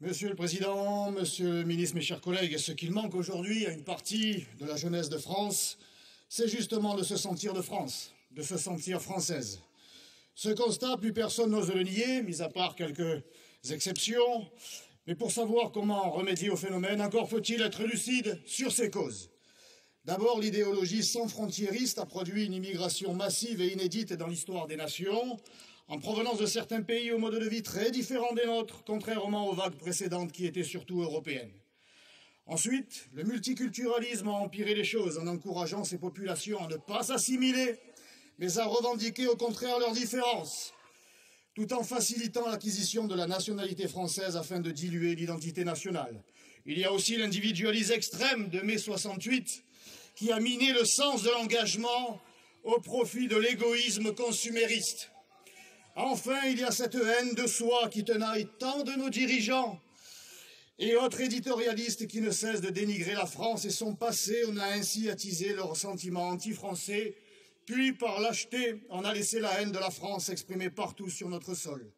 Monsieur le Président, Monsieur le Ministre, mes chers collègues, ce qu'il manque aujourd'hui à une partie de la jeunesse de France, c'est justement de se sentir de France, de se sentir française. Ce constat, plus personne n'ose le nier, mis à part quelques exceptions. Mais pour savoir comment remédier au phénomène, encore faut-il être lucide sur ses causes. D'abord, l'idéologie sans frontiériste a produit une immigration massive et inédite dans l'histoire des nations, en provenance de certains pays au mode de vie très différent des nôtres, contrairement aux vagues précédentes qui étaient surtout européennes. Ensuite, le multiculturalisme a empiré les choses en encourageant ces populations à ne pas s'assimiler, mais à revendiquer au contraire leurs différences, tout en facilitant l'acquisition de la nationalité française afin de diluer l'identité nationale. Il y a aussi l'individualisme extrême de mai 68 qui a miné le sens de l'engagement au profit de l'égoïsme consumériste. Enfin, il y a cette haine de soi qui tenaille tant de nos dirigeants et autres éditorialistes qui ne cessent de dénigrer la France et son passé. On a ainsi attisé leurs sentiments anti-français, puis par lâcheté, on a laissé la haine de la France s'exprimer partout sur notre sol.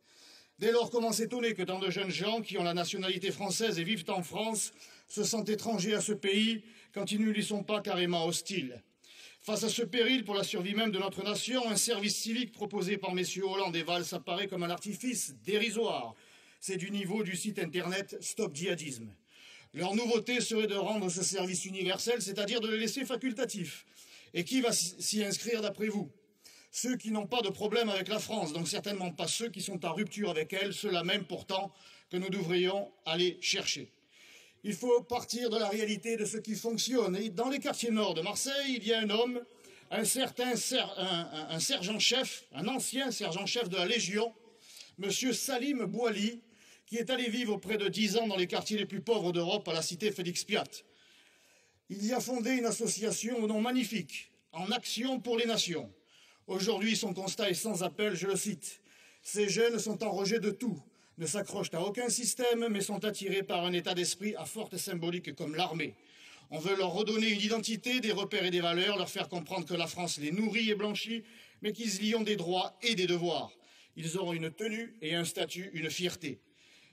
Dès lors, comment s'étonner que tant de jeunes gens qui ont la nationalité française et vivent en France se sentent étrangers à ce pays quand ils ne lui sont pas carrément hostiles? Face à ce péril pour la survie même de notre nation, un service civique proposé par messieurs Hollande et Valls apparaît comme un artifice dérisoire. C'est du niveau du site internet Stop Djihadisme. Leur nouveauté serait de rendre ce service universel, c'est-à-dire de le laisser facultatif. Et qui va s'y inscrire d'après vous? Ceux qui n'ont pas de problème avec la France, donc certainement pas ceux qui sont en rupture avec elle, ceux-là même pourtant que nous devrions aller chercher. Il faut partir de la réalité de ce qui fonctionne. Et dans les quartiers nord de Marseille, il y a un homme, un sergent-chef, un ancien sergent-chef de la Légion, monsieur Salim Bouali, qui est allé vivre près de 10 ans dans les quartiers les plus pauvres d'Europe, à la cité Félix Piat. Il y a fondé une association au nom magnifique, En Action pour les Nations. Aujourd'hui, son constat est sans appel, je le cite. Ces jeunes sont en rejet de tout, ne s'accrochent à aucun système, mais sont attirés par un état d'esprit à forte symbolique comme l'armée. On veut leur redonner une identité, des repères et des valeurs, leur faire comprendre que la France les nourrit et blanchit, mais qu'ils y ont des droits et des devoirs. Ils auront une tenue et un statut, une fierté.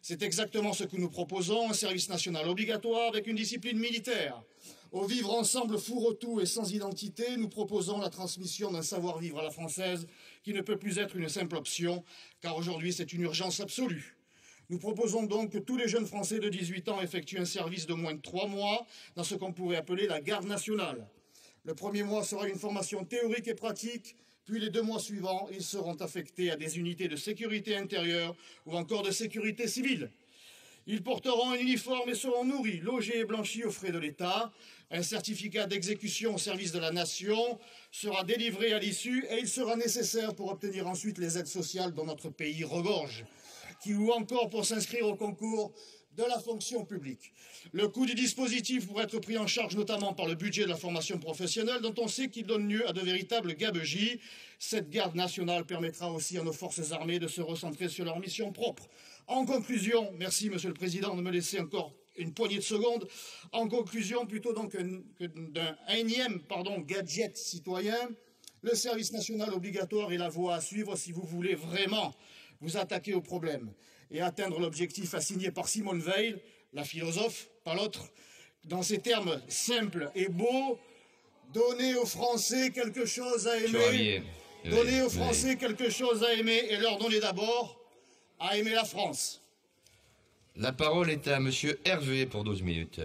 C'est exactement ce que nous proposons, un service national obligatoire avec une discipline militaire. Au vivre ensemble fourre-tout et sans identité, nous proposons la transmission d'un savoir-vivre à la française qui ne peut plus être une simple option, car aujourd'hui c'est une urgence absolue. Nous proposons donc que tous les jeunes Français de 18 ans effectuent un service de moins de 3 mois dans ce qu'on pourrait appeler la garde nationale. Le premier mois sera une formation théorique et pratique, puis les 2 mois suivants, ils seront affectés à des unités de sécurité intérieure ou encore de sécurité civile. Ils porteront un uniforme et seront nourris, logés et blanchis aux frais de l'État. Un certificat d'exécution au service de la nation sera délivré à l'issue et il sera nécessaire pour obtenir ensuite les aides sociales dont notre pays regorge, ou encore pour s'inscrire au concours de la fonction publique. Le coût du dispositif pourrait être pris en charge notamment par le budget de la formation professionnelle dont on sait qu'il donne lieu à de véritables gabegies. Cette garde nationale permettra aussi à nos forces armées de se recentrer sur leur mission propre. En conclusion, merci Monsieur le Président de me laisser encore une poignée de secondes. En conclusion, plutôt donc que d'un énième gadget citoyen, le service national obligatoire est la voie à suivre si vous voulez vraiment vous attaquer au problème et atteindre l'objectif assigné par Simone Veil, la philosophe, pas l'autre, dans ces termes simples et beaux: donner aux Français quelque chose à aimer, donner aux Français quelque chose à aimer et leur donner d'abord à aimer la France. La parole est à Monsieur Hervé pour 12 minutes.